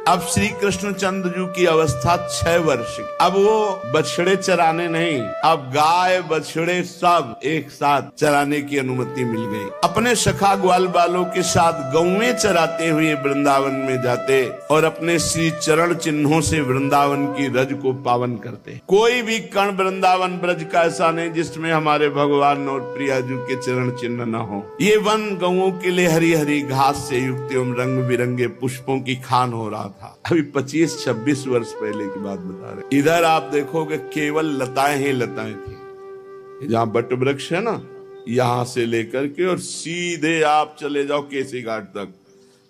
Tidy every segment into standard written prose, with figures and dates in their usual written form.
अब श्री कृष्णचंद्र जी की अवस्था 6 वर्ष की। अब वो बछड़े चराने नहीं, अब गाय बछड़े सब एक साथ चराने की अनुमति मिल गई। अपने सखा ग्वाल बालों के साथ गौएं चराते हुए वृंदावन में जाते और अपने श्री चरण चिन्हों से वृंदावन की रज को पावन करते। कोई भी कण वृंदावन ब्रज का ऐसा नहीं जिसमें हमारे भगवान और प्रियाजू के चरण चिन्ह न हो। ये वन गौओं के लिए हरी हरी घास से युक्त एवं रंग बिरंगे पुष्पों की खान हो रहा था। अभी 25-26 वर्ष पहले की बात बता रहे। इधर आप देखोगे केवल लताएं ही लताएं थी। जहाँ बट वृक्ष है ना, यहां से लेकर के और सीधे आप चले जाओ केसी घाट तक,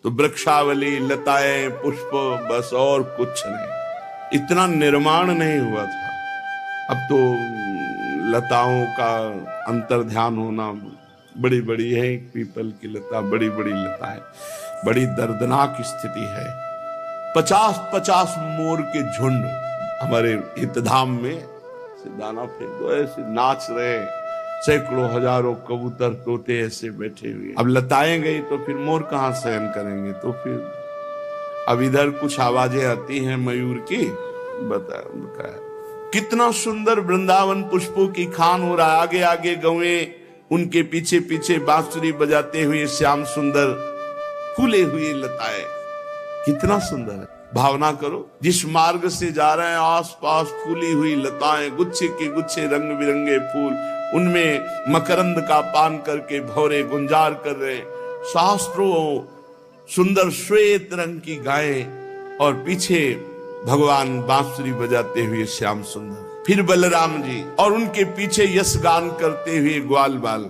तो वृक्षावली, लताएं, पुष्प, बस और कुछ नहीं। इतना निर्माण नहीं हुआ था। अब तो लताओं का अंतर ध्यान होना बड़ी बड़ी है। पीपल की लता, बड़ी बड़ी लता है। बड़ी दर्दनाक स्थिति है। 50-50 मोर के झुंड हमारे हितधाम में दाना फेंक दो, ऐसे नाच रहे। सैकड़ों हजारों कबूतर तोते ऐसे बैठे हुए। अब लताएं गई तो फिर मोर कहां सहन करेंगे? तो फिर अब इधर कुछ आवाजें आती हैं मयूर की। बता कितना सुंदर वृंदावन पुष्पों की खान हो रहा है। आगे आगे गौएं, उनके पीछे पीछे बांसुरी बजाते हुए श्याम सुंदर फूले हुए लताएं। कितना सुंदर है। भावना करो, जिस मार्ग से जा रहे हैं आसपास फूली हुई लताएं, गुच्छे के गुच्छे रंग बिरंगे फूल, उनमें मकरंद का पान करके भौरे गुंजार कर रहे। शास्त्रों सुंदर श्वेत रंग की गायें और पीछे भगवान बांसुरी बजाते हुए श्याम सुंदर, फिर बलराम जी और उनके पीछे यश गान करते हुए ग्वाल बाल।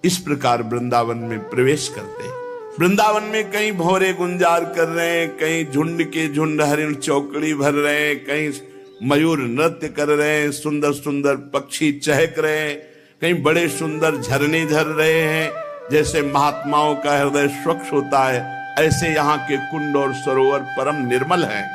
इस प्रकार वृंदावन में प्रवेश करते। वृंदावन में कहीं भौरे गुंजार कर रहे हैं, कहीं झुंड के झुंड हरिण चौकड़ी भर रहे हैं, कहीं मयूर नृत्य कर रहे हैं, सुंदर सुंदर पक्षी चहक रहे हैं, कहीं बड़े सुंदर झरने झर रहे हैं। जैसे महात्माओं का हृदय स्वच्छ होता है, ऐसे यहाँ के कुंड और सरोवर परम निर्मल हैं।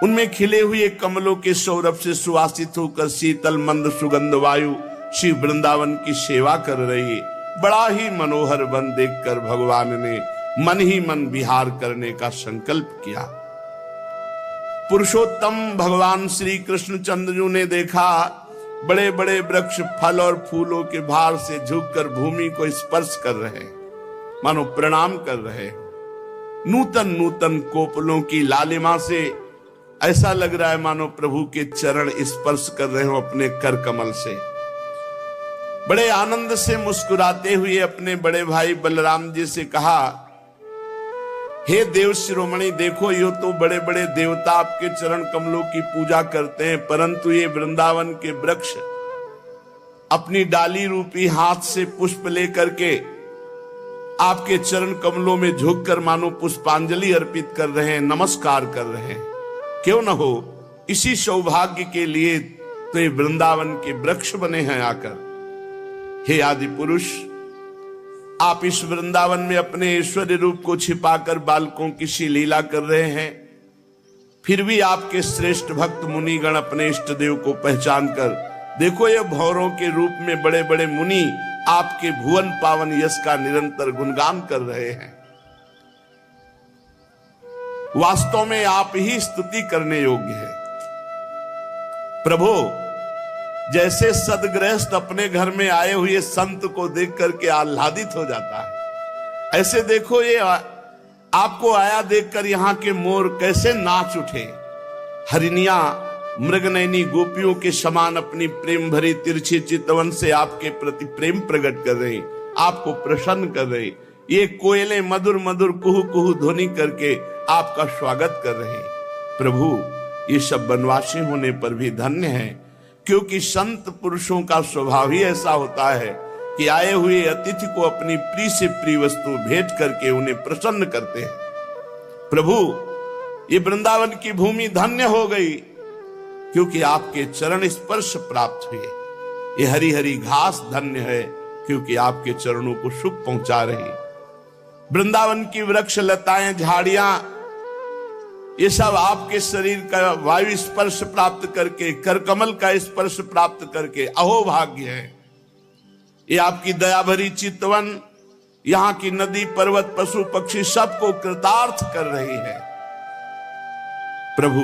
उनमें खिले हुए कमलों के सौरभ से सुवासित होकर शीतल मंद सुगंध वायु श्री वृंदावन की सेवा कर रही है। बड़ा ही मनोहर वन देखकर भगवान ने मन ही मन विहार करने का संकल्प किया। पुरुषोत्तम भगवान श्री कृष्णचंद्र जी ने देखा बड़े बड़े वृक्ष फल और फूलों के भार से झुककर भूमि को स्पर्श कर रहे, मानो प्रणाम कर रहे। नूतन नूतन कोपलों की लालिमा से ऐसा लग रहा है मानो प्रभु के चरण स्पर्श कर रहे हो अपने कर कमल से। बड़े आनंद से मुस्कुराते हुए अपने बड़े भाई बलराम जी से कहा, हे देव शिरोमणि, देखो ये तो बड़े बड़े देवता आपके चरण कमलों की पूजा करते हैं, परंतु ये वृंदावन के वृक्ष अपनी डाली रूपी हाथ से पुष्प लेकर के आपके चरण कमलों में झुककर मानो पुष्पांजलि अर्पित कर रहे हैं, नमस्कार कर रहे हैं। क्यों न हो इसी सौभाग्य के लिए तो ये वृंदावन के वृक्ष बने हैं आकर। हे आदि पुरुष, आप इस वृंदावन में अपने ऐश्वर्य रूप को छिपाकर बालकों की सी लीला कर रहे हैं, फिर भी आपके श्रेष्ठ भक्त मुनिगण अपने इष्ट देव को पहचान कर देखो ये भौरों के रूप में बड़े बड़े मुनि आपके भुवन पावन यश का निरंतर गुणगान कर रहे हैं। वास्तव में आप ही स्तुति करने योग्य है। प्रभु, जैसे सदगृहस्थ अपने घर में आए हुए संत को देख करके आह्लादित हो जाता है, ऐसे देखो ये आपको आया देखकर यहाँ के मोर कैसे नाच उठे। हरिणिया मृगनयनी गोपियों के समान अपनी प्रेम भरी तिरछी चितवन से आपके प्रति प्रेम प्रकट कर रही, आपको प्रसन्न कर रही। ये कोयले मधुर मधुर कुहू कुहू ध्वनि करके आपका स्वागत कर रहे। प्रभु, ये सब वनवासी होने पर भी धन्य है, क्योंकि संत पुरुषों का स्वभाव ही ऐसा होता है कि आए हुए अतिथि को अपनी प्रिय से प्रिय वस्तु भेंट करके उन्हें प्रसन्न करते हैं। प्रभु, ये वृंदावन की भूमि धन्य हो गई क्योंकि आपके चरण स्पर्श प्राप्त हुए। ये हरी हरी घास धन्य है क्योंकि आपके चरणों को सुख पहुंचा रही। वृंदावन की वृक्ष लताएं झाड़ियां ये सब आपके शरीर का वायु स्पर्श प्राप्त करके, करकमल का स्पर्श प्राप्त करके अहो भाग्य है। ये आपकी दया भरी चितवन यहाँ की नदी पर्वत पशु पक्षी सबको कृतार्थ कर रही है। प्रभु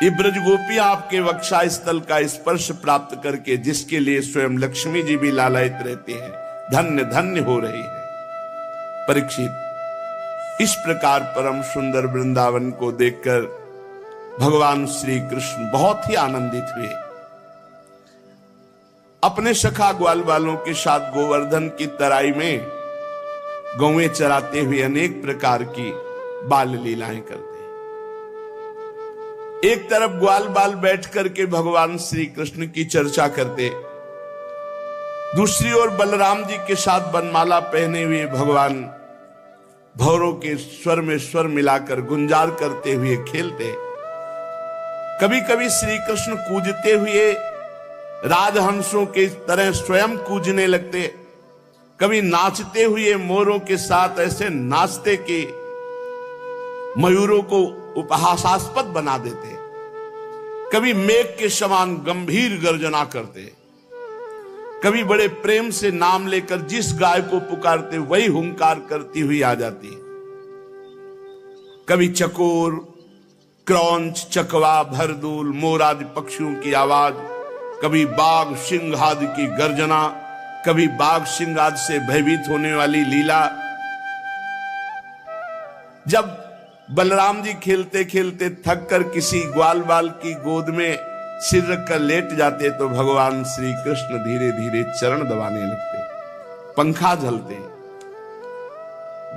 ये ब्रज गोपियां आपके वक्षा स्थल का स्पर्श प्राप्त करके, जिसके लिए स्वयं लक्ष्मी जी भी लालायित रहते हैं, धन्य धन्य हो रही है। परीक्षित, इस प्रकार परम सुंदर वृंदावन को देखकर भगवान श्री कृष्ण बहुत ही आनंदित हुए। अपने सखा ग्वाल वालों के साथ गोवर्धन की तराई में गौएं चराते हुए अनेक प्रकार की बाल लीलाएं करते। एक तरफ ग्वाल बाल बैठ करके भगवान श्री कृष्ण की चर्चा करते, दूसरी ओर बलराम जी के साथ बनमाला पहने हुए भगवान भौरों के स्वर में स्वर मिलाकर गुंजार करते हुए खेलते। कभी कभी श्री कृष्ण कूजते हुए राजहंसों के तरह स्वयं कूजने लगते, कभी नाचते हुए मोरों के साथ ऐसे नाचते कि मयूरों को उपहासास्पद बना देते, कभी मेघ के समान गंभीर गर्जना करते, कभी बड़े प्रेम से नाम लेकर जिस गाय को पुकारते वही हुंकार करती हुई आ जाती, कभी चकोर, क्रौंच, चकवा, भरदूल, मोर आदि पक्षियों की आवाज, कभी बाघ सिंह आदि की गर्जना, कभी बाघ सिंह आदि से भयभीत होने वाली लीला। जब बलराम जी खेलते खेलते थक कर किसी ग्वाल बाल की गोद में सिर रखकर लेट जाते तो भगवान श्री कृष्ण धीरे धीरे चरण दबाने लगते, पंखा झलते,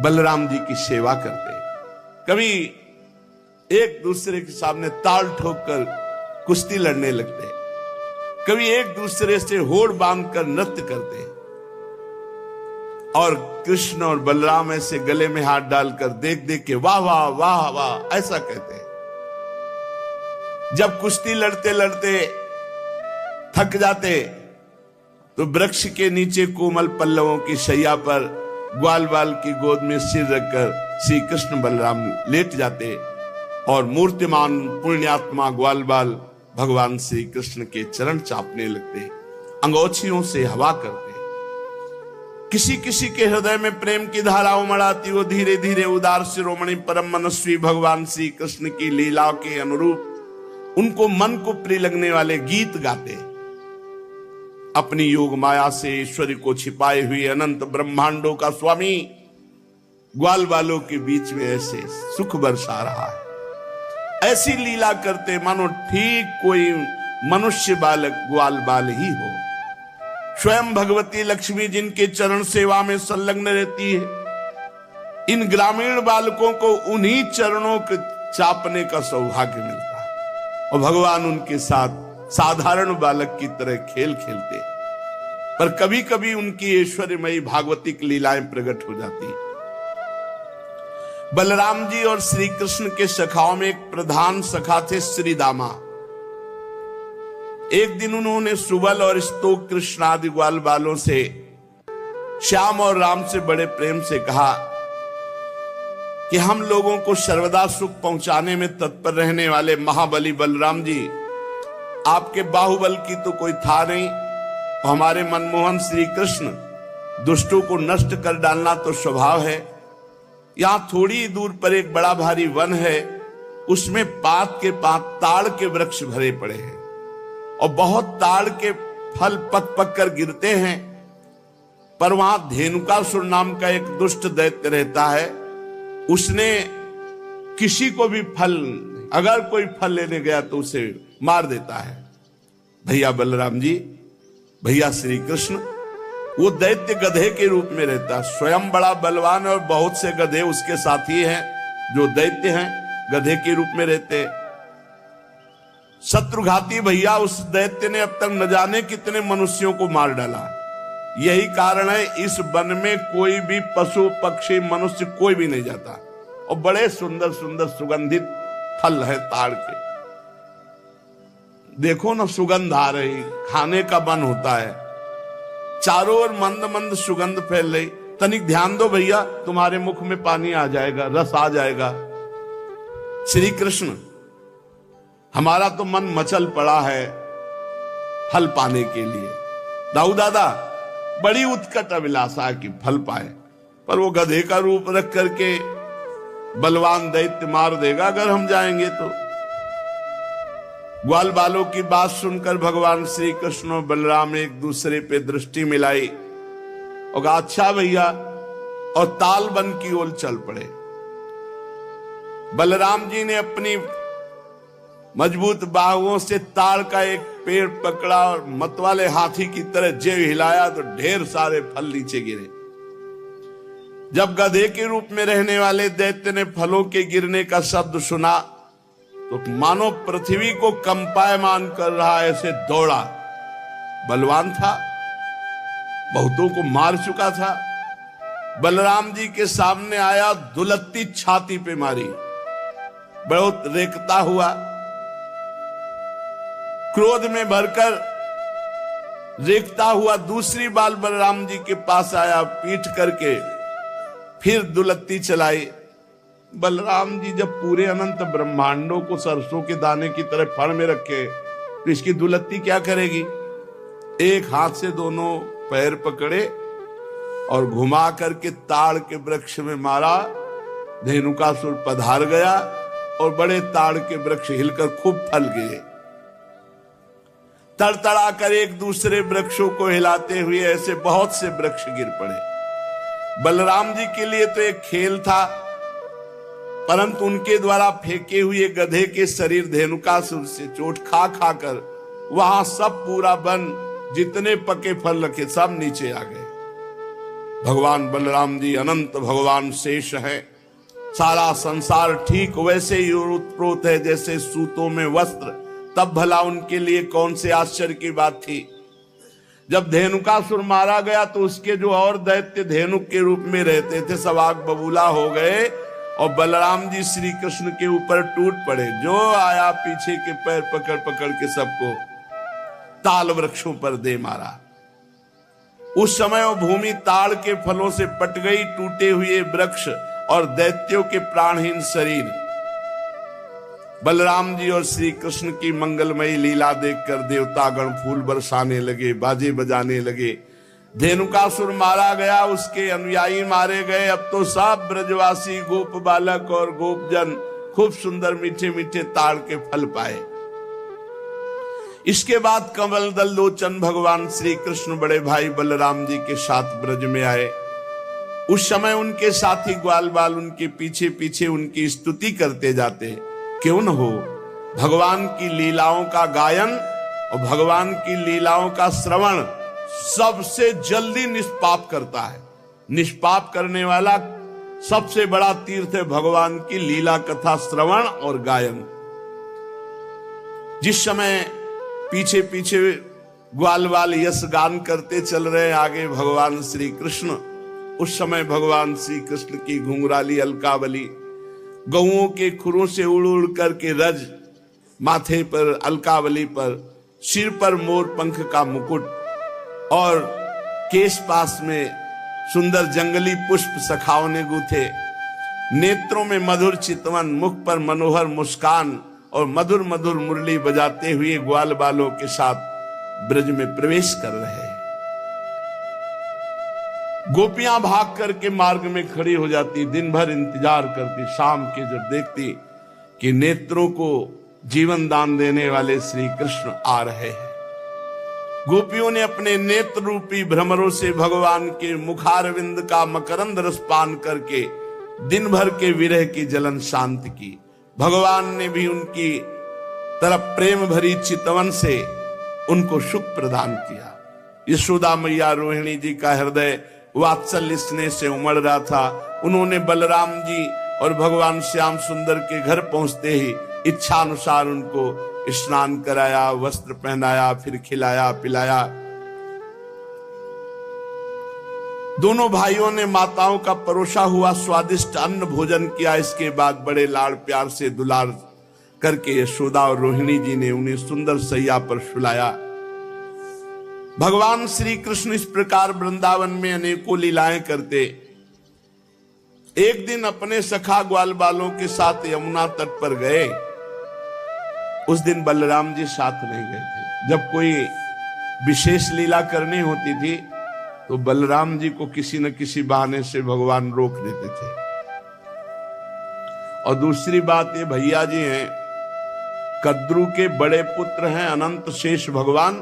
बलराम जी की सेवा करते। कभी एक दूसरे के सामने ताल ठोककर कुश्ती लड़ने लगते, कभी एक दूसरे से होड़ बांधकर नृत्य करते, और कृष्ण और बलराम ऐसे गले में हाथ डालकर देख देख के वाह वाह वाह वाह ऐसा कहते। जब कुश्ती लड़ते लड़ते थक जाते तो वृक्ष के नीचे कोमल पल्लवों की शैया पर ग्वाल बाल की गोद में सिर रखकर श्री कृष्ण बलराम लेट जाते और मूर्तिमान पुण्यात्मा ग्वाल बाल भगवान श्री कृष्ण के चरण चापने लगते, अंगोछियों से हवा करते। किसी किसी के हृदय में प्रेम की धारा उमड़ाती, वो धीरे धीरे उदार शिरोमणि परम मनस्वी भगवान श्री कृष्ण की लीलाओं के अनुरूप उनको मन को प्रिय लगने वाले गीत गाते। अपनी योग माया से ईश्वरी को छिपाए हुए अनंत ब्रह्मांडों का स्वामी ग्वाल बालों के बीच में ऐसे सुख बरसा रहा है। ऐसी लीला करते मानो ठीक कोई मनुष्य बालक ग्वाल बाल ही हो। स्वयं भगवती लक्ष्मी जिनके चरण सेवा में संलग्न रहती है, इन ग्रामीण बालकों को उन्हीं चरणों के चापने का सौभाग्य मिलता है और भगवान उनके साथ साधारण बालक की तरह खेल खेलते। पर कभी कभी उनकी ऐश्वर्यमयी भागवतिक लीलाएं प्रकट हो जाती। बलराम जी और श्री कृष्ण के सखाओं में एक प्रधान सखा थे श्री दामा। एक दिन उन्होंने सुबल और स्तोक कृष्ण आदि ग्वाल बालों से श्याम और राम से बड़े प्रेम से कहा कि हम लोगों को सर्वदा सुख पहुंचाने में तत्पर रहने वाले महाबली बलराम जी, आपके बाहुबल की तो कोई था नहीं, हमारे मनमोहन श्री कृष्ण दुष्टों को नष्ट कर डालना तो स्वभाव है। यहां थोड़ी दूर पर एक बड़ा भारी वन है, उसमें पात के पात ताड़ के वृक्ष भरे पड़े हैं और बहुत ताड़ के फल पक पक कर गिरते हैं, पर वहां धेनुकासुर नाम का एक दुष्ट दैत्य रहता है। उसने किसी को भी फल, अगर कोई फल लेने गया तो उसे मार देता है। भैया बलराम जी, भैया श्री कृष्ण, वो दैत्य गधे के रूप में रहता, स्वयं बड़ा बलवान और बहुत से गधे उसके साथी हैं जो दैत्य हैं, गधे के रूप में रहते। शत्रुघाती भैया उस दैत्य ने अब तक न जाने कितने मनुष्यों को मार डाला। यही कारण है इस वन में कोई भी पशु पक्षी मनुष्य कोई भी नहीं जाता। और बड़े सुंदर सुंदर सुगंधित फल है ताड़ के, देखो ना सुगंध आ रही, खाने का मन होता है, चारों ओर मंद मंद सुगंध फैल रही। तनिक ध्यान दो भैया, तुम्हारे मुख में पानी आ जाएगा, रस आ जाएगा। श्री कृष्ण, हमारा तो मन मचल पड़ा है फल पाने के लिए। दाऊ दादा, बड़ी उत्कट अभिलाषा की फल पाए, पर वो गधे का रूप रख करके बलवान दैत्य मार देगा अगर हम जाएंगे तो। ग्वाल बालों की बात सुनकर भगवान श्री कृष्ण और बलराम एक दूसरे पे दृष्टि मिलाई और कहा अच्छा भैया, और ताल बन की ओर चल पड़े। बलराम जी ने अपनी मजबूत बाहुओं से ताड़ का एक पेड़ पकड़ा और मतवाले हाथी की तरह जेब हिलाया तो ढेर सारे फल नीचे गिरे। जब गधे के रूप में रहने वाले दैत्य ने फलों के गिरने का शब्द सुना तो मानो पृथ्वी को कंपायमान कर रहा ऐसे दौड़ा। बलवान था, बहुतों को मार चुका था। बलराम जी के सामने आया, दुलत्ती छाती पे मारी, बहुत रेखता हुआ। क्रोध में भरकर रेखता हुआ दूसरी बार बलराम जी के पास आया, पीठ करके फिर दुलत्ती चलाई। बलराम जी जब पूरे अनंत ब्रह्मांडों को सरसों के दाने की तरह फड़ में रखे तो इसकी दुलत्ती क्या करेगी। एक हाथ से दोनों पैर पकड़े और घुमा करके ताड़ के वृक्ष में मारा। धेनुकासुर पधार गया और बड़े ताड़ के वृक्ष हिलकर खूब फल गिरे। तड़तड़ा कर एक दूसरे वृक्षों को हिलाते हुए ऐसे बहुत से वृक्ष गिर पड़े। बलराम जी के लिए तो एक खेल था, परंतु उनके द्वारा फेंके हुए गधे के शरीर धेनुकासुर से चोट खा खाकर वहां सब पूरा बन जितने पके फल रखे सब नीचे आ गए। भगवान बलराम जी अनंत भगवान शेष है। सारा संसार ठीक वैसे ही ओतप्रोत है जैसे सूतों में वस्त्र। तब भला उनके लिए कौन से आश्चर्य की बात थी। जब धेनुकासुर मारा गया तो उसके जो और दैत्य धेनुक के रूप में रहते थे सब आग बबूला हो गए और बलराम जी श्री कृष्ण के ऊपर टूट पड़े। जो आया पीछे के पैर पकड़ पकड़ के सबको ताल वृक्षों पर दे मारा। उस समय वो भूमि ताड़ के फलों से पट गई। टूटे हुए वृक्ष और दैत्यों के प्राणहीन शरीर। बलराम जी और श्री कृष्ण की मंगलमयी लीला देखकर देवतागण फूल बरसाने लगे, बाजे बजाने लगे। धेनुकासुर मारा गया, उसके अनुयायी मारे गए। अब तो सब ब्रजवासी गोप बालक और गोपजन खूब सुंदर मीठे मीठे ताड़ के फल पाए। इसके बाद कमल दल लोचन भगवान श्री कृष्ण बड़े भाई बलराम जी के साथ ब्रज में आए। उस समय उनके साथी ग्वाल बाल उनके पीछे पीछे उनकी स्तुति करते जाते। क्यों न हो, भगवान की लीलाओं का गायन और भगवान की लीलाओं का श्रवण सबसे जल्दी निष्पाप करता है। निष्पाप करने वाला सबसे बड़ा तीर्थ है भगवान की लीला कथा श्रवण और गायन। जिस समय पीछे पीछे ग्वाल बाल यश गान करते चल रहे आगे भगवान श्री कृष्ण, उस समय भगवान श्री कृष्ण की घुंघराली अलकावली गौओं के खुरों से उड़ उड़ करके रज, माथे पर अलकावली पर, सिर पर मोर पंख का मुकुट और केश पास में सुंदर जंगली पुष्प सखाओं ने गूथे। नेत्रों में मधुर चितवन, मुख पर मनोहर मुस्कान और मधुर मधुर मुरली बजाते हुए ग्वाल बालों के साथ ब्रज में प्रवेश कर रहे हैं। गोपियां भाग करके मार्ग में खड़ी हो जाती, दिन भर इंतजार करती। शाम के जब देखती कि नेत्रों को जीवन दान देने वाले श्री कृष्ण आ रहे हैं, गोपियों ने अपने नेत्र रूपी भ्रमरों से भगवान के मुखारविंद का मकरंद रस पान करके दिन भर के विरह की जलन शांत की। भगवान ने भी उनकी तरफ प्रेम भरी चितवन से उनको सुख प्रदान किया। यशोदा मैया रोहिणी जी का हृदय वात्सल्य स्नेह से उमड़ रहा था। उन्होंने बलराम जी और भगवान श्याम सुंदर के घर पहुंचते ही इच्छा अनुसार उनको स्नान कराया, वस्त्र पहनाया, फिर खिलाया पिलाया। दोनों भाइयों ने माताओं का परोसा हुआ स्वादिष्ट अन्न भोजन किया। इसके बाद बड़े लाड़ प्यार से दुलार करके यशोदा और रोहिणी जी ने उन्हें सुंदर सैया पर सुलाया। भगवान श्री कृष्ण इस प्रकार वृंदावन में अनेकों लीलाएं करते। एक दिन अपने सखा ग्वाल बालों के साथ यमुना तट पर गए। उस दिन बलराम जी साथ नहीं गए थे। जब कोई विशेष लीला करनी होती थी तो बलराम जी को किसी न किसी बहाने से भगवान रोक देते थे। और दूसरी बात ये भैया जी हैं, कद्रू के बड़े पुत्र हैं अनंत शेष भगवान,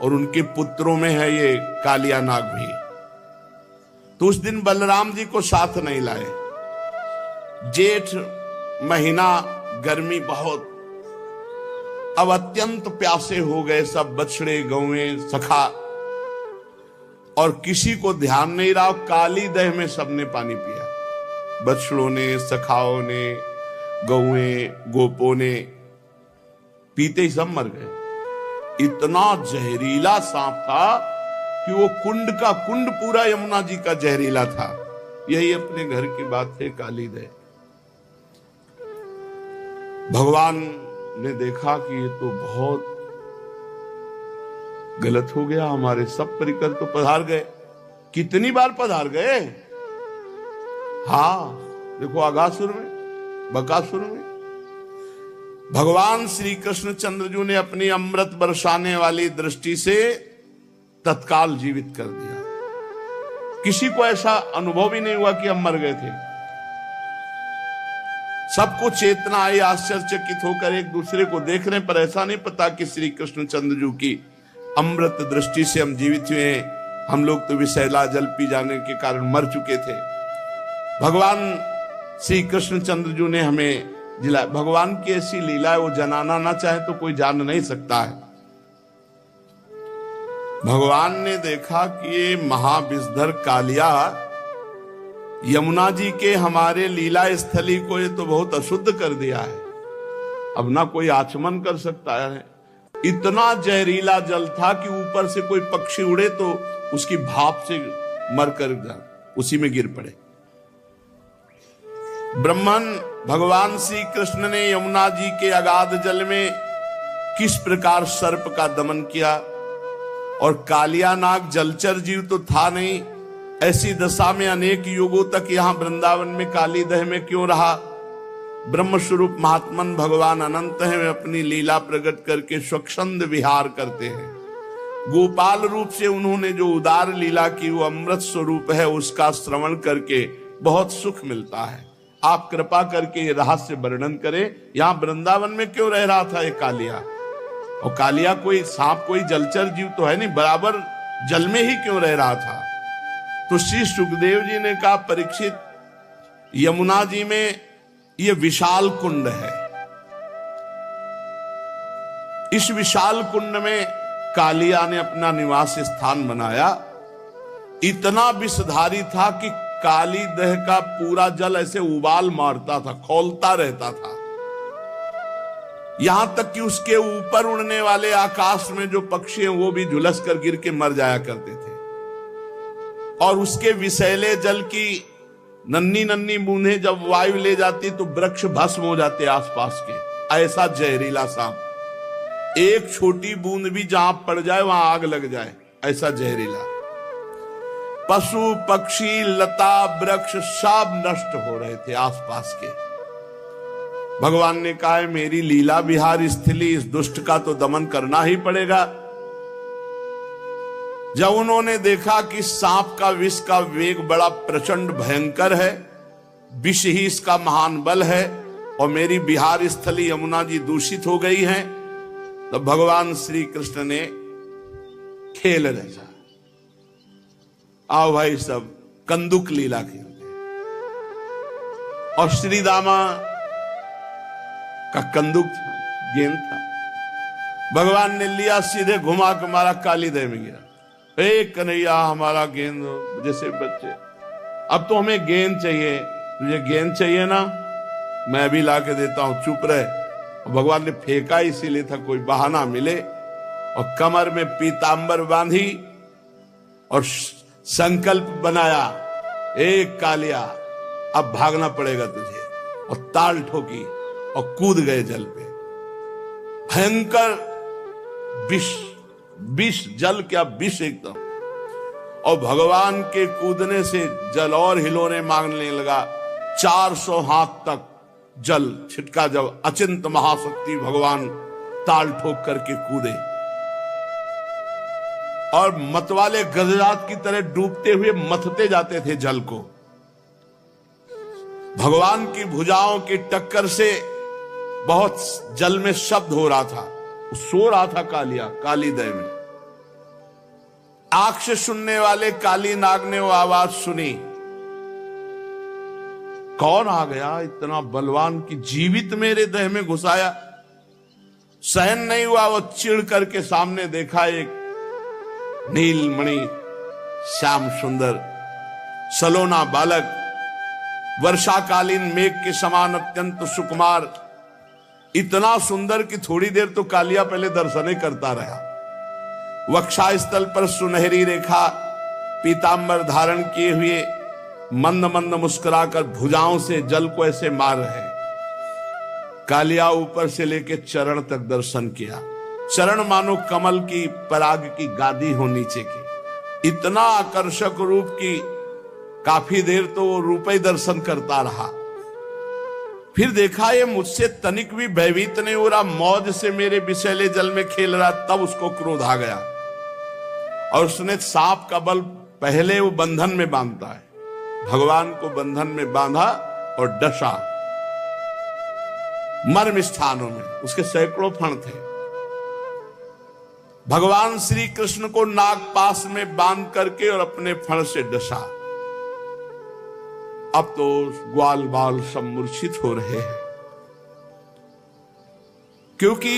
और उनके पुत्रों में है ये कालिया नाग भी। तो उस दिन बलराम जी को साथ नहीं लाए। जेठ महीना, गर्मी बहुत, अब अत्यंत प्यासे हो गए सब बछड़े गौएं सखा, और किसी को ध्यान नहीं रहा। काली दह में सबने पानी पिया, बछड़ों ने, सखाओं ने, गौएं गोपों ने, पीते ही सब मर गए। इतना जहरीला सांप था कि वो कुंड का कुंड पूरा यमुना जी का जहरीला था। यही अपने घर की बात है काली दह। भगवान ने देखा कि ये तो बहुत गलत हो गया, हमारे सब परिकर तो पधार गए। कितनी बार पधार गए? हाँ, देखो आगासुर में, बकासुर में। भगवान श्री कृष्ण चंद्रजू ने अपनी अमृत बरसाने वाली दृष्टि से तत्काल जीवित कर दिया। किसी को ऐसा अनुभव ही नहीं हुआ कि हम मर गए थे। सबको चेतना आई, आश्चर्यचकित होकर एक दूसरे को देख रहे, पर ऐसा नहीं पता कि श्री कृष्ण चंद्रजू की अमृत दृष्टि से हम जीवित हुए हैं। हम लोग तो विषैला जल पी जाने के कारण मर चुके थे। भगवान श्री कृष्ण चंद्रजू ने हमें जिला। भगवान की ऐसी लीला है, वो जनाना ना चाहे तो कोई जान नहीं सकता है। भगवान ने देखा कि ये महाविषधर कालिया यमुना जी के हमारे लीला स्थली को ये तो बहुत अशुद्ध कर दिया है, अब ना कोई आचमन कर सकता है। इतना जहरीला जल था कि ऊपर से कोई पक्षी उड़े तो उसकी भाप से मरकर उसी में गिर पड़े। ब्रह्मन भगवान श्री कृष्ण ने यमुना जी के अगाध जल में किस प्रकार सर्प का दमन किया, और कालिया नाग जलचर जीव तो था नहीं, ऐसी दशा में अनेक युगों तक यहां वृंदावन में काली दह में क्यों रहा। ब्रह्म स्वरूप महात्मन भगवान अनंत हैं, वे अपनी लीला प्रकट करके स्वच्छंद विहार करते हैं। गोपाल रूप से उन्होंने जो उदार लीला की वो अमृत स्वरूप है, उसका श्रवण करके बहुत सुख मिलता है। आप कृपा करके ये रहस्य वर्णन करें, यहां वृंदावन में क्यों रह रहा था ये कालिया, और कालिया कोई सांप कोई जलचर जीव तो है नहीं, बराबर जल में ही क्यों रह रहा था। तो श्री सुखदेव जी ने कहा, परीक्षित, यमुना जी में ये विशाल कुंड है, इस विशाल कुंड में कालिया ने अपना निवास स्थान बनाया। इतना विषधारी था कि काली दह का पूरा जल ऐसे उबाल मारता था, खौलता रहता था। यहां तक कि उसके ऊपर उड़ने वाले आकाश में जो पक्षी हैं वो भी झुलस कर गिर के मर जाया करते थे। और उसके विषैले जल की नन्ही नन्ही बूंदें जब वायु ले जाती तो वृक्ष भस्म हो जाते आसपास के। ऐसा जहरीला सांप, एक छोटी बूंद भी जहां पड़ जाए वहां आग लग जाए, ऐसा जहरीला। पशु पक्षी लता वृक्ष सब नष्ट हो रहे थे आसपास के। भगवान ने कहा, मेरी लीला विहार स्थली, इस दुष्ट का तो दमन करना ही पड़ेगा। जब उन्होंने देखा कि सांप का विष का वेग बड़ा प्रचंड भयंकर है, विष ही इसका महान बल है, और मेरी विहार स्थली यमुना जी दूषित हो गई है, तो भगवान श्री कृष्ण ने खेल रचा। आओ भाई सब कंदुक लीला खेलते हैं। और श्री दामा का कंदुक था, गेंद था, भगवान ने लिया, सीधे घुमा के मारा, काली दह में गिरा। कन्हैया हमारा गेंद, जैसे बच्चे, अब तो हमें गेंद चाहिए, तुझे गेंद चाहिए ना, मैं भी ला के देता हूं, चुप रहे। और भगवान ने फेंका इसीलिए था कोई बहाना मिले, और कमर में पीतांबर बांधी और संकल्प बनाया, एक कालिया अब भागना पड़ेगा तुझे, और ताल ठोकी और कूद गए जल पे। भयंकर विष, विष जल क्या विष एकदम। और भगवान के कूदने से जल और हिलोने मांगने लगा। 400 हाथ तक जल छिटका, जब अचिंत महाशक्ति भगवान ताल ठोक करके कूदे, और मतवाले गजरात की तरह डूबते हुए मथते जाते थे जल को। भगवान की भुजाओं की टक्कर से बहुत जल में शब्द हो रहा था, सो रहा था कालिया कालीदय में। आंख से सुनने वाले काली नाग ने वो आवाज सुनी, कौन आ गया इतना बलवान की जीवित मेरे देह में घुसाया। सहन नहीं हुआ, वो चिढ़ करके सामने देखा एक नीलमणि श्याम सुंदर सलोना बालक, वर्षाकालीन मेघ के समान अत्यंत सुकुमार, इतना सुंदर कि थोड़ी देर तो कालिया पहले दर्शने करता रहा। वक्षास्थल पर सुनहरी रेखा, पीतांबर धारण किए हुए, मंद मंद मुस्कुराकर भुजाओं से जल को ऐसे मार रहे। कालिया ऊपर से लेके चरण तक दर्शन किया। चरण मानो कमल की पराग की गादी हो नीचे की, इतना आकर्षक रूप की काफी देर तो वो रूप ही दर्शन करता रहा। फिर देखा ये मुझसे तनिक भी भयभीत नहीं हो रहा, मौज से मेरे विषैले जल में खेल रहा। तब उसको क्रोध आ गया और उसने सांप का बल पहले वो बंधन में बांधता है, भगवान को बंधन में बांधा और डसा मर्म स्थानों में। उसके सैकड़ों फण थे। भगवान श्री कृष्ण को नागपाश में बांध करके और अपने फण से डसा। अब तो ग्वाल बाल सब मूर्छित हो रहे हैं, क्योंकि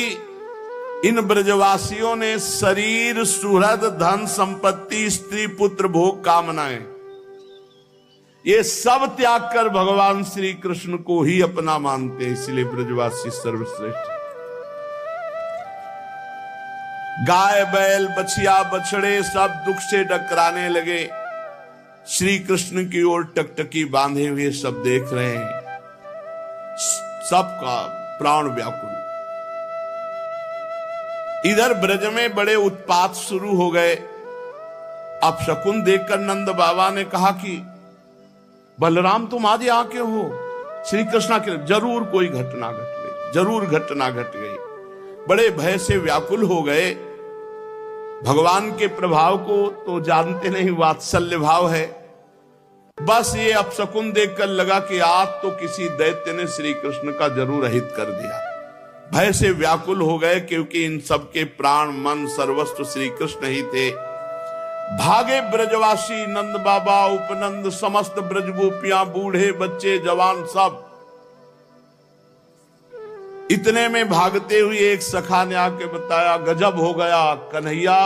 इन ब्रजवासियों ने शरीर, सुहृद, धन संपत्ति, स्त्री पुत्र, भोग, कामनाएं, ये सब त्याग कर भगवान श्री कृष्ण को ही अपना मानते हैं। इसलिए ब्रजवासी सर्वश्रेष्ठ। गाय बैल बछिया बछड़े सब दुख से डकराने लगे। श्री कृष्ण की ओर टकटकी बांधे हुए सब देख रहे हैं, सबका प्राण व्याकुल। इधर ब्रज में बड़े उत्पात शुरू हो गए। अब शकुन देखकर नंद बाबा ने कहा कि बलराम तुम आज यहाँ क्यों हो? श्री कृष्ण के जरूर कोई घटना घट गई, जरूर घटना घट गई। बड़े भय से व्याकुल हो गए। भगवान के प्रभाव को तो जानते नहीं, वात्सल्य भाव है। बस ये अपशकुन देखकर लगा कि आज तो किसी दैत्य ने श्री कृष्ण का जरूर अहित कर दिया। भय से व्याकुल हो गए, क्योंकि इन सबके प्राण मन सर्वस्व श्री कृष्ण ही थे। भागे ब्रजवासी, नंद बाबा, उपनंद, समस्त ब्रज गोपियां, बूढ़े बच्चे जवान सब। इतने में भागते हुए एक सखा ने आके बताया, गजब हो गया, कन्हैया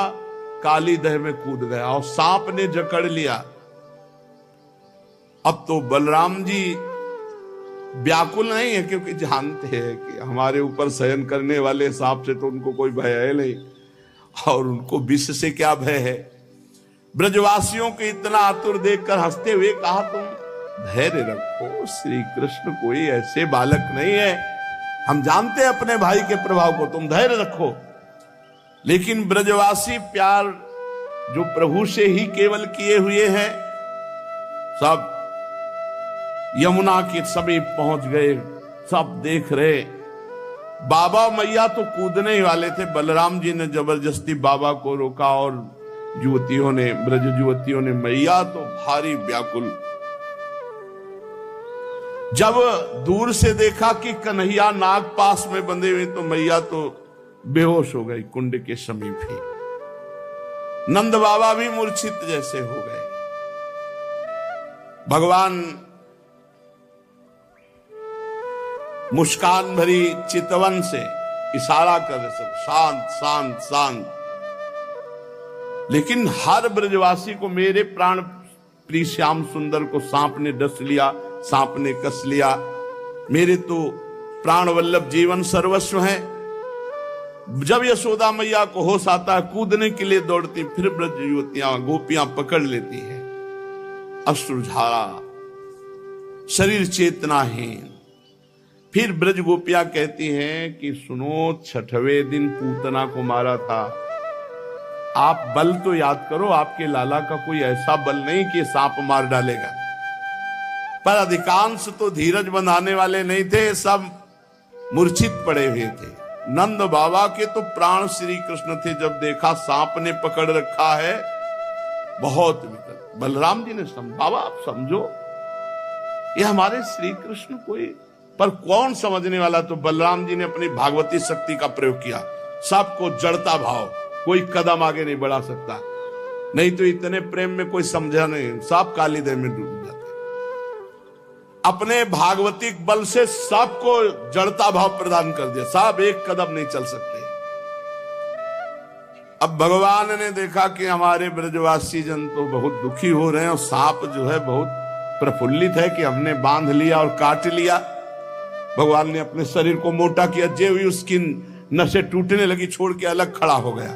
कालीदह में कूद गया और सांप ने जकड़ लिया। अब तो बलराम जी व्याकुल नहीं है, क्योंकि जानते हैं कि हमारे ऊपर शयन करने वाले सांप से तो उनको कोई भय है नहीं, और उनको विष से क्या भय है। ब्रजवासियों को इतना आतुर देखकर हंसते हुए कहा, तुम धैर्य रखो, श्री कृष्ण कोई ऐसे बालक नहीं है, हम जानते हैं अपने भाई के प्रभाव को, तुम धैर्य रखो। लेकिन ब्रजवासी प्यार जो प्रभु से ही केवल किए हुए हैं, सब यमुना के समीप पहुंच गए, सब देख रहे। बाबा मैया तो कूदने ही वाले थे, बलराम जी ने जबरदस्ती बाबा को रोका और युवतियों ने, ब्रज युवतियों ने, मैया तो भारी व्याकुल। जब दूर से देखा कि कन्हैया नाग पास में बंधे हुए, तो मैया तो बेहोश हो गई कुंड के समीप ही। नंद बाबा भी मूर्छित जैसे हो गए। भगवान मुस्कान भरी चितवन से इशारा कर रहे, सब शांत शांत शांत। लेकिन हर ब्रजवासी को, मेरे प्राण प्रिय श्याम सुंदर को सांप ने डस लिया, सांप ने कस लिया, मेरे तो प्राण वल्लभ जीवन सर्वस्व है। जब यशोदा मैया को होश आता है, कूदने के लिए दौड़ती, फिर ब्रज युवतियां गोपियां पकड़ लेती हैं। अश्रुधारा, शरीर चेतनाहीन। फिर ब्रज गोपियां कहती हैं कि सुनो, छठवें दिन पूतना को मारा था, आप बल तो याद करो, आपके लाला का कोई ऐसा बल नहीं कि सांप मार डालेगा। पर अधिकांश तो धीरज बंधाने वाले नहीं थे, सब मूर्छित पड़े हुए थे। नंद बाबा के तो प्राण श्री कृष्ण थे। जब देखा सांप ने पकड़ रखा है, बहुत विकट। बलराम जी ने बाबा आप समझो, ये हमारे श्री कृष्ण कोई, पर कौन समझने वाला। तो बलराम जी ने अपनी भागवती शक्ति का प्रयोग किया, सबको जड़ता भाव, कोई कदम आगे नहीं बढ़ा सकता। नहीं तो इतने प्रेम में कोई समझा नहीं, सब काली देह में डूब जाते। अपने भागवतिक बल से सबको जड़ता भाव प्रदान कर दिया, सब एक कदम नहीं चल सकते। अब भगवान ने देखा कि हमारे ब्रजवासी जन तो बहुत दुखी हो रहे हैं और सांप जो है बहुत प्रफुल्लित है कि हमने बांध लिया और काट लिया। भगवान ने अपने शरीर को मोटा किया, जे हुई उसकी नसें टूटने लगी, छोड़ के अलग खड़ा हो गया।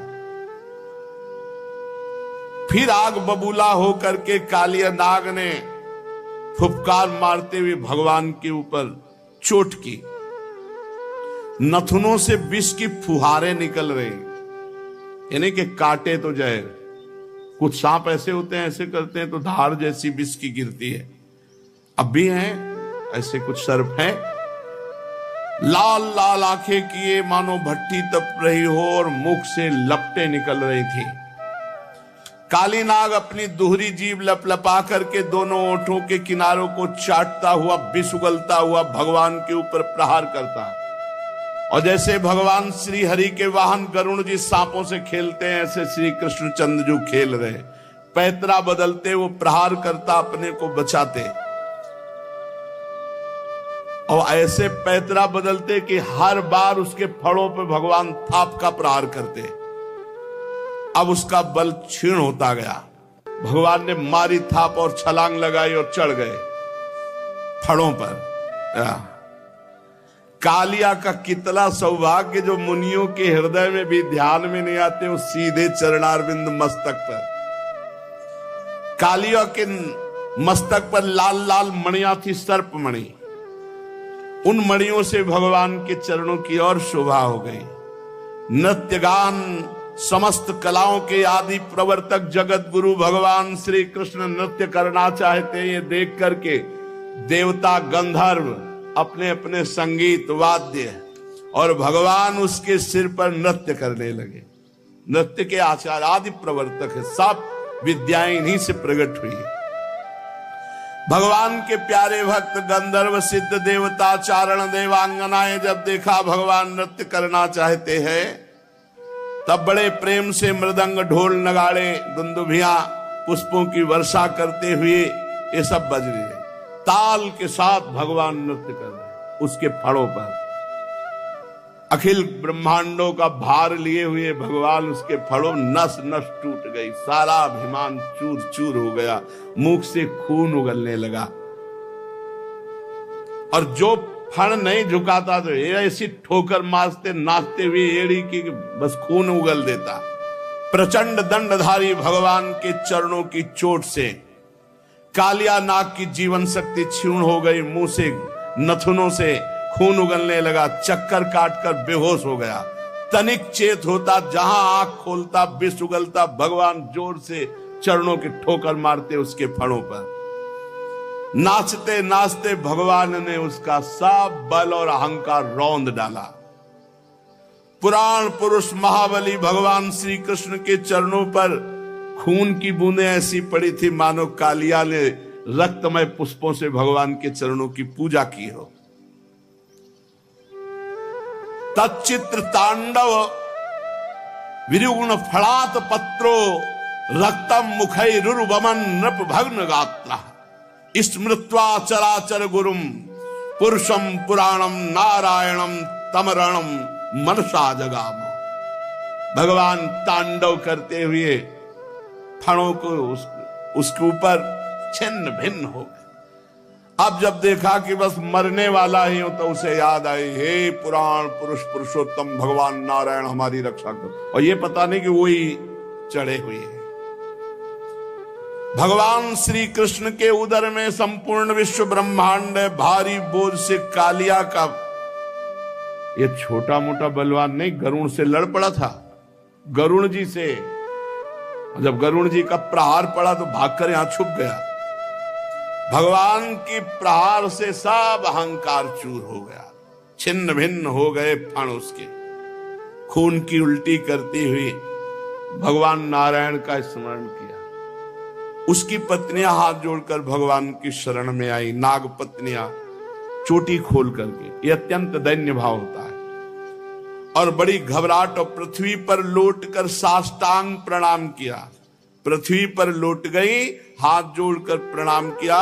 फिर आग बबूला होकर के कालिया नाग ने फुफकार मारते हुए भगवान के ऊपर चोट की। नथुनों से विष की फुहारें निकल रही, यानी कि काटे तो जाए। कुछ सांप ऐसे होते हैं, ऐसे करते हैं तो धार जैसी विष की गिरती है। अब भी हैं ऐसे कुछ सर्प हैं, लाल लाल आंखें किए मानो भट्टी तप रही हो और मुख से लपटें निकल रही थी। काली नाग अपनी दोहरी जीभ लपलपा करके दोनों ओठों के किनारों को चाटता हुआ विष उगलता हुआ भगवान के ऊपर प्रहार करता। और जैसे भगवान श्री हरि के वाहन गरुण जी सांपों से खेलते हैं, ऐसे श्री कृष्णचंद्र जो खेल रहे, पैतरा बदलते वो प्रहार करता, अपने को बचाते। और ऐसे पैतरा बदलते कि हर बार उसके फड़ों पे भगवान थाप का प्रहार करते। अब उसका बल क्षीण होता गया। भगवान ने मारी थाप और छलांग लगाई और चढ़ गए फड़ों पर। कालिया का कितना सौभाग्य जो मुनियों के हृदय में भी ध्यान में नहीं आते, वो सीधे चरणारविंद मस्तक पर। कालिया के मस्तक पर लाल लाल मणियां थी, सर्प मणि। उन मणियों से भगवान के चरणों की और शोभा हो गई। नृत्य गान समस्त कलाओं के आदि प्रवर्तक जगत गुरु भगवान श्री कृष्ण नृत्य करना चाहते, ये देख करके देवता गंधर्व अपने अपने संगीत वाद्य और भगवान उसके सिर पर नृत्य करने लगे। नृत्य के आचार्य आदि प्रवर्तक है, सब विद्याएं इन्हीं से प्रकट हुई। भगवान के प्यारे भक्त गंधर्व सिद्ध देवता चारण देवांगनाएं जब देखा भगवान नृत्य करना चाहते हैं, तब बड़े प्रेम से मृदंग ढोल नगाड़े दुंदुभियां पुष्पों की वर्षा करते हुए ये सब बज रहे हैं। ताल के साथ भगवान नृत्य कर रहे उसके फड़ों पर। अखिल ब्रह्मांडों का भार लिए हुए भगवान उसके फड़ों, नस नस टूट गई, सारा अभिमान चूर चूर हो गया, मुख से खून उगलने लगा। और जो फण नहीं झुकाता तो ऐसी ठोकर मारते नाचते हुए एड़ी की बस खून उगल देता। प्रचंड दंडधारी भगवान के चरणों की चोट से कालिया नाग की जीवन शक्ति क्षीण हो गई, मुंह से नथुनों से खून उगलने लगा, चक्कर काटकर बेहोश हो गया। तनिक चेत होता, जहां आंख खोलता विष उगलता, भगवान जोर से चरणों की ठोकर मारते उसके फणों पर। नाचते नाचते भगवान ने उसका सब बल और अहंकार रौंद डाला। पुराण पुरुष महाबली भगवान श्री कृष्ण के चरणों पर खून की बूंदें ऐसी पड़ी थी मानो कालिया ने रक्तमय पुष्पों से भगवान के चरणों की पूजा की हो। तच्चित्र तांडव विरुगुण फलात पत्रो रक्तम मुखैरुर्वमन नृप भग्न गात्रा स्मृत्वा चराचर गुरुम पुरुषम पुराणम नारायणम तमरणम मनसा जगाम। भगवान तांडव करते हुए फणों को उसके ऊपर छिन्न भिन्न हो गए। अब जब देखा कि बस मरने वाला ही हो तो उसे याद आई, हे पुराण पुरुष पुरुषोत्तम भगवान नारायण हमारी रक्षा करो। और ये पता नहीं कि वही चढ़े हुए हैं। भगवान श्री कृष्ण के उदर में संपूर्ण विश्व ब्रह्मांड भारी बोझ से कालिया का ये छोटा मोटा बलवान नहीं, गरुण से लड़ पड़ा था, गरुण जी से। जब गरुण जी का प्रहार पड़ा तो भागकर यहां छुप गया। भगवान की प्रहार से सब अहंकार चूर हो गया, छिन्न भिन्न हो गए फण उसके। खून की उल्टी करती हुई भगवान नारायण का स्मरण किया। उसकी पत्नियां हाथ जोड़कर भगवान की शरण में आई, नाग पत्नियां चोटी खोल करके। ये अत्यंत दैन्य भाव होता है। और बड़ी घबराहट और पृथ्वी पर लौटकर साष्टांग प्रणाम किया। पृथ्वी पर लौट गई, हाथ जोड़कर प्रणाम किया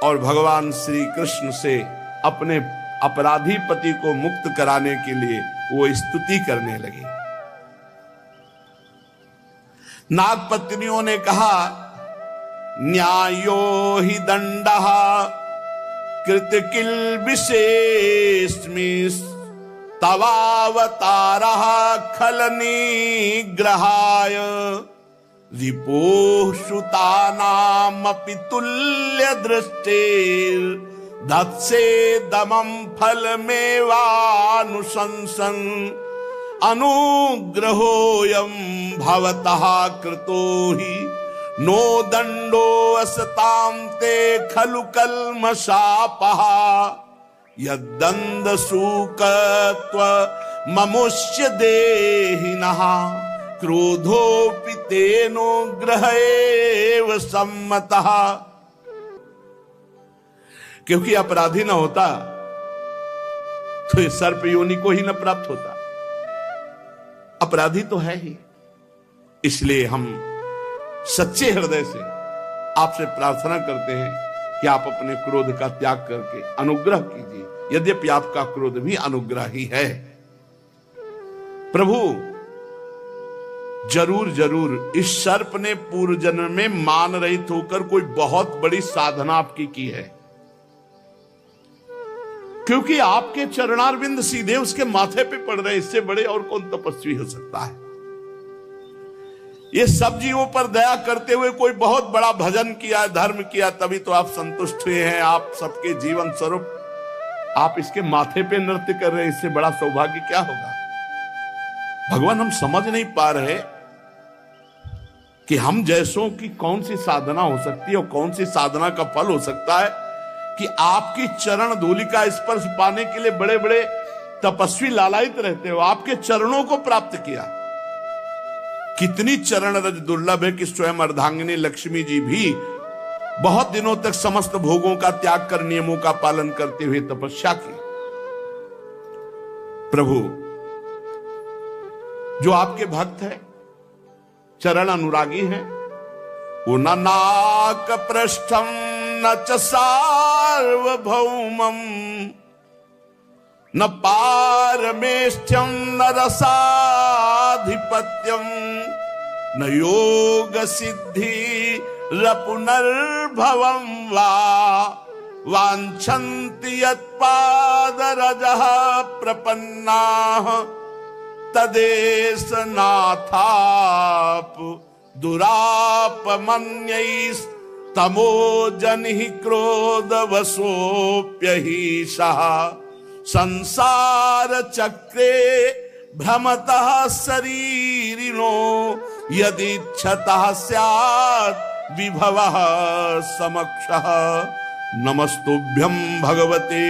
और भगवान श्री कृष्ण से अपने अपराधी पति को मुक्त कराने के लिए वो स्तुति करने लगी। नाग पत्नियों ने कहा, न्यायो हि दंडः कृत किल विशेषमिस् तवावतारः खल निग्रहाय रिपोः श्रुतानामपि तुल्य दृष्टिर् दत्से दमं फलमेवानुशंसन अनुग्रहोऽयं भवतः कृतो हि नो दंडो असतां ते खलु कल्मषापः यद्दंड सूकत्व ममुष्य देहिनः क्रोधोऽपि तेनोग्रहेव सम्मतः। क्योंकि अपराधी न होता तो इस सर्प योनि को ही न प्राप्त होता। अपराधी तो है ही, इसलिए हम सच्चे हृदय से आपसे प्रार्थना करते हैं कि आप अपने क्रोध का त्याग करके अनुग्रह कीजिए। यद्यपि आपका क्रोध भी अनुग्रह ही है। प्रभु जरूर जरूर इस सर्प ने पूर्व जन्म में मान रहित होकर कोई बहुत बड़ी साधना आपकी की है, क्योंकि आपके चरणारविंद सीधे उसके माथे पे पड़ रहे। इससे बड़े और कौन तपस्वी हो सकता है। ये सब जीवों पर दया करते हुए कोई बहुत बड़ा भजन किया, धर्म किया, तभी तो आप संतुष्ट हुए हैं। आप सबके जीवन स्वरूप आप इसके माथे पे नृत्य कर रहे हैं। इससे बड़ा सौभाग्य क्या होगा। भगवान हम समझ नहीं पा रहे कि हम जैसों की कौन सी साधना हो सकती है और कौन सी साधना का फल हो सकता है कि आपकी चरण धूलि का स्पर्श पाने के लिए बड़े बड़े तपस्वी लालायित रहते हो। आपके चरणों को प्राप्त किया। कितनी चरण रज दुर्लभ है कि स्वयं अर्धांगिनी लक्ष्मी जी भी बहुत दिनों तक समस्त भोगों का त्याग कर नियमों का पालन करते हुए तपस्या की। प्रभु जो आपके भक्त है, चरण अनुरागी हैं, वो न नाक पृष्ठम न च सार्वभौमम न पारमेष्ठ्यम न रसाधिपत्यम न योग सिद्धि रपुनर्भवं वा वाञ्छन्ति यत्पादरजः प्रपन्नाः तदेश नाथाप दुरापमन्यैस्तमोजनिः क्रोधवशोऽप्यहीशः संसार चक्रे भ्रमतः शरीरिणो यदिच्छतः स्यात् विभवः समक्षः। नमस्तुभ्यं भगवते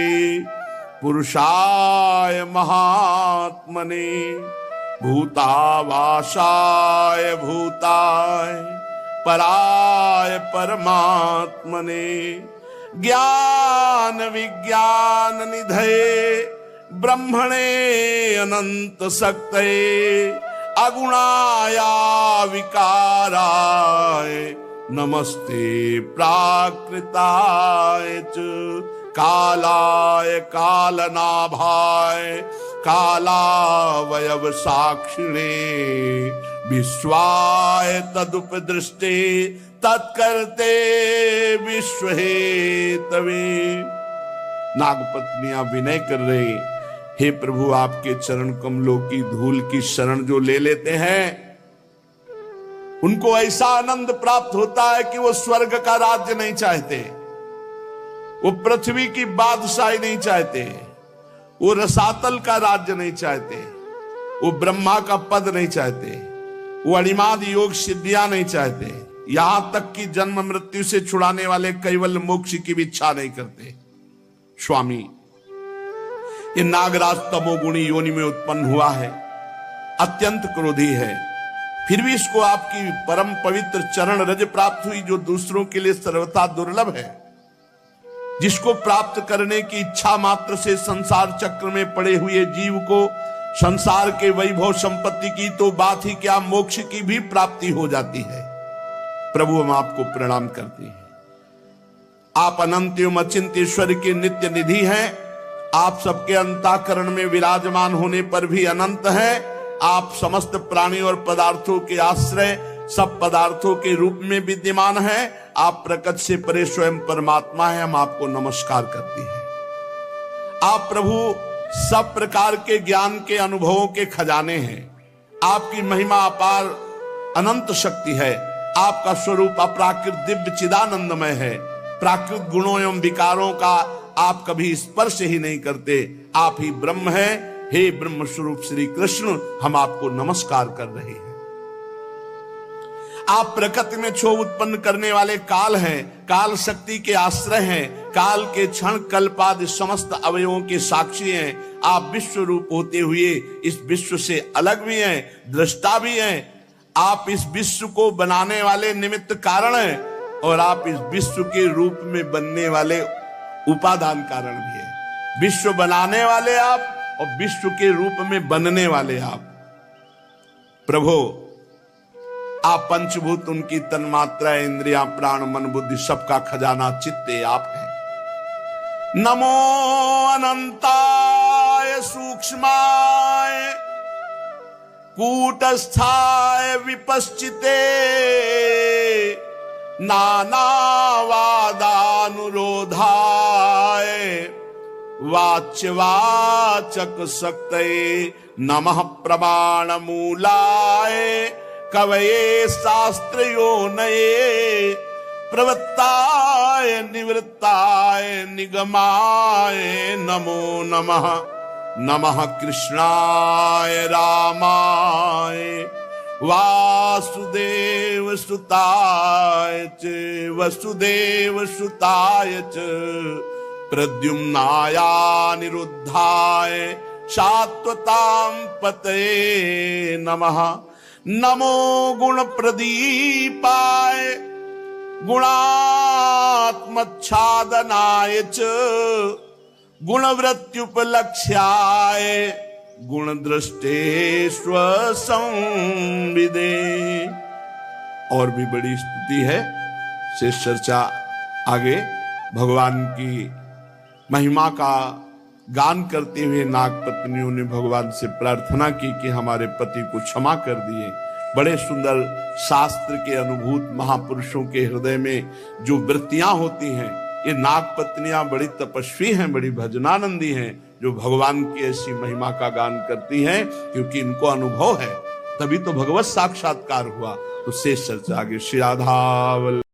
पुरुषाय महात्मने भूतावासाय भूताय पराय परमात्मने ज्ञान विज्ञान निधये ब्रह्मणे अनंत शक्तये अगुणाया विकाराय नमस्ते प्राकृताय च कालाय कालनाभाय कालावयव साक्षिणे विश्वाय तदुपदृष्टे तत्कर्ते विश्वहेतवे। नागपत्नियां विनय कर रही, हे प्रभु आपके चरण कमलों की धूल की शरण जो ले लेते हैं उनको ऐसा आनंद प्राप्त होता है कि वो स्वर्ग का राज्य नहीं चाहते, वो पृथ्वी की बादशाही नहीं चाहते, वो रसातल का राज्य नहीं चाहते, वो ब्रह्मा का पद नहीं चाहते, वो अणिमाद योग सिद्धियां नहीं चाहते, यहां तक कि जन्म मृत्यु से छुड़ाने वाले कैवल्य मोक्ष की भी इच्छा नहीं करते। स्वामी ये नागराज तमोगुणी योनि में उत्पन्न हुआ है, अत्यंत क्रोधी है, फिर भी इसको आपकी परम पवित्र चरण रज प्राप्त हुई, जो दूसरों के लिए सर्वथा दुर्लभ है, जिसको प्राप्त करने की इच्छा मात्र से संसार चक्र में पड़े हुए जीव को संसार के वैभव संपत्ति की तो बात ही क्या, मोक्ष की भी प्राप्ति हो जाती है। प्रभु हम आपको प्रणाम करते हैं। आप अनंत एवं अचिंत्य ईश्वर के नित्य निधि हैं। आप सबके अंतःकरण में विराजमान होने पर भी अनंत हैं। आप समस्त प्राणी और पदार्थों के आश्रय, सब पदार्थों के रूप में विद्यमान हैं। आप प्रकट से परे स्वयं परमात्मा हैं। हम आपको नमस्कार करते हैं। आप प्रभु सब प्रकार के ज्ञान के अनुभवों के खजाने हैं। आपकी महिमा अपार अनंत शक्ति है। आपका स्वरूप अपराकृत दिव्य चिदानंदमय है। प्राकृत गुणों एवं विकारों का आप कभी स्पर्श ही नहीं करते। आप ही ब्रह्म हैं। हे ब्रह्म स्वरूप श्री कृष्ण, हम आपको नमस्कार कर रहे हैं। आप प्रकृति में क्षोभ उत्पन्न करने वाले काल हैं, काल शक्ति के आश्रय हैं, काल के क्षण कल्पादि समस्त अवयवों के साक्षी हैं। आप विश्व रूप होते हुए इस विश्व से अलग भी हैं, दृष्टा भी हैं। आप इस विश्व को बनाने वाले निमित्त कारण हैं और आप इस विश्व के रूप में बनने वाले उपादान कारण भी हैं। विश्व बनाने वाले आप और विश्व के रूप में बनने वाले आप। प्रभु आप पंचभूत, उनकी तन्मात्रा, इंद्रियां, प्राण, मन, बुद्धि, सबका खजाना चित्ते आप हैं। नमो अनंताय सूक्ष्माय कूटस्थाय विपश्चिते नानावादानुरोधाय वाच्यवाचक शक्तये नमः प्रमाण मूलाय कवये शास्त्रयोनये प्रवृत्ताय निवृत्ताय निगमाय नमो नमः। नमः कृष्णाय रामाय वासुदेव सुताय च वसुदेव सुताय च प्रद्युम्नाया निरुद्धाय शाश्वतां पतये नमः। नमो गुण प्रदीपाय गुणात्मच्छादनाय च गुणवृत्त्युपलक्ष्याय गुणदृष्टे स्वसंविदे। और भी बड़ी स्तुति है, शेष चर्चा आगे। भगवान की महिमा का गान करते हुए नाग पत्नियों ने भगवान से प्रार्थना की कि हमारे पति को क्षमा कर दिए। बड़े सुंदर शास्त्र के अनुभूत महापुरुषों के हृदय में जो वृत्तियां होती हैं, ये नाग पत्नियां बड़ी तपस्वी हैं, बड़ी भजनानंदी हैं, जो भगवान की ऐसी महिमा का गान करती हैं, क्योंकि इनको अनुभव है, तभी तो भगवत साक्षात्कार हुआ। तो शेष चर्चा आगे। श्री राधा